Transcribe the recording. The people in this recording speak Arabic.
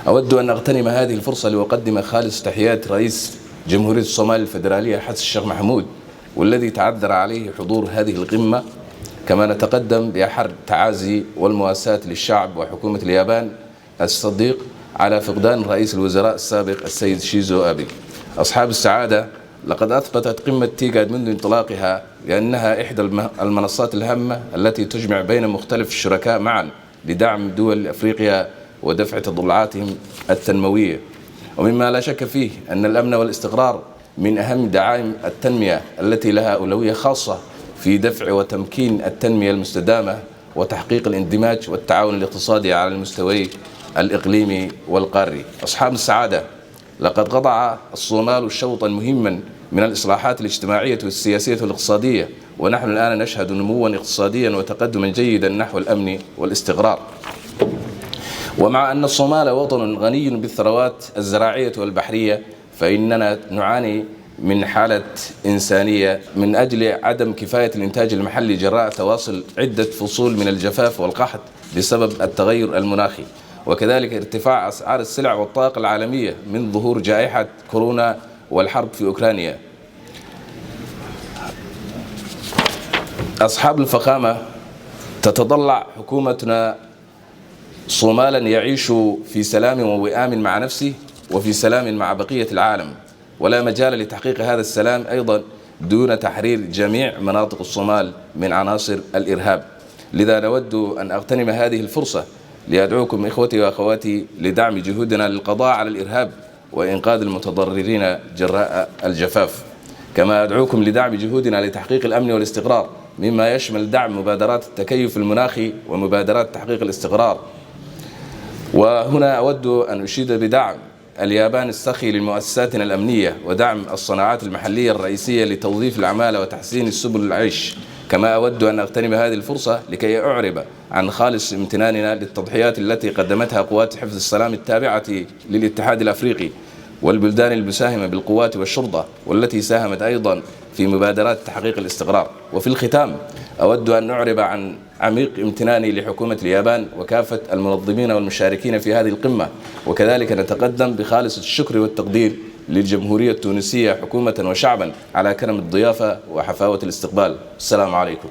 أود أن أغتنم هذه الفرصة لأقدم خالص تحيات رئيس جمهورية الصومال الفيدرالية حسن الشيخ محمود، والذي تعذر عليه حضور هذه القمة. كما نتقدم بأحر التعازي والمواساة للشعب وحكومة اليابان الصديق على فقدان رئيس الوزراء السابق السيد شيزو أبي. أصحاب السعادة، لقد أثبتت قمة تيغاد منذ انطلاقها بأنها إحدى المنصات الهامة التي تجمع بين مختلف الشركاء معا لدعم دول أفريقيا ودفع تطلعاتهم التنموية. ومما لا شك فيه أن الأمن والاستقرار من أهم دعائم التنمية التي لها أولوية خاصة في دفع وتمكين التنمية المستدامة وتحقيق الاندماج والتعاون الاقتصادي على المستوى الإقليمي والقاري. أصحاب السعادة، لقد قطع الصومال شوطا مهما من الإصلاحات الاجتماعية والسياسية والاقتصادية، ونحن الآن نشهد نموا اقتصاديا وتقدما جيدا نحو الأمن والاستقرار. ومع أن الصومال وطن غني بالثروات الزراعية والبحرية، فإننا نعاني من حالة إنسانية من أجل عدم كفاية الإنتاج المحلي جراء تواصل عدة فصول من الجفاف والقحط بسبب التغير المناخي، وكذلك ارتفاع أسعار السلع والطاقة العالمية من ظهور جائحة كورونا والحرب في أوكرانيا. أصحاب الفخامة، تتطلع حكومتنا صومالا يعيش في سلام ووئام مع نفسه وفي سلام مع بقية العالم، ولا مجال لتحقيق هذا السلام أيضا دون تحرير جميع مناطق الصومال من عناصر الإرهاب. لذا نود أن أغتنم هذه الفرصة لأدعوكم إخوتي وأخواتي لدعم جهودنا للقضاء على الإرهاب وإنقاذ المتضررين جراء الجفاف. كما أدعوكم لدعم جهودنا لتحقيق الأمن والاستقرار، مما يشمل دعم مبادرات التكيف المناخي ومبادرات تحقيق الاستقرار. وهنا أود أن أشيد بدعم اليابان السخي لمؤسساتنا الأمنية ودعم الصناعات المحلية الرئيسية لتوظيف العمالة وتحسين سبل العيش. كما أود أن أغتنم هذه الفرصة لكي أعرب عن خالص امتناننا للتضحيات التي قدمتها قوات حفظ السلام التابعة للاتحاد الأفريقي والبلدان المساهمة بالقوات والشرطة، والتي ساهمت أيضا في مبادرات تحقيق الاستقرار. وفي الختام أود أن أعرب عن عميق امتناني لحكومة اليابان وكافة المنظمين والمشاركين في هذه القمة، وكذلك نتقدم بخالص الشكر والتقدير للجمهورية التونسية حكومة وشعبا على كرم الضيافة وحفاوة الاستقبال. السلام عليكم.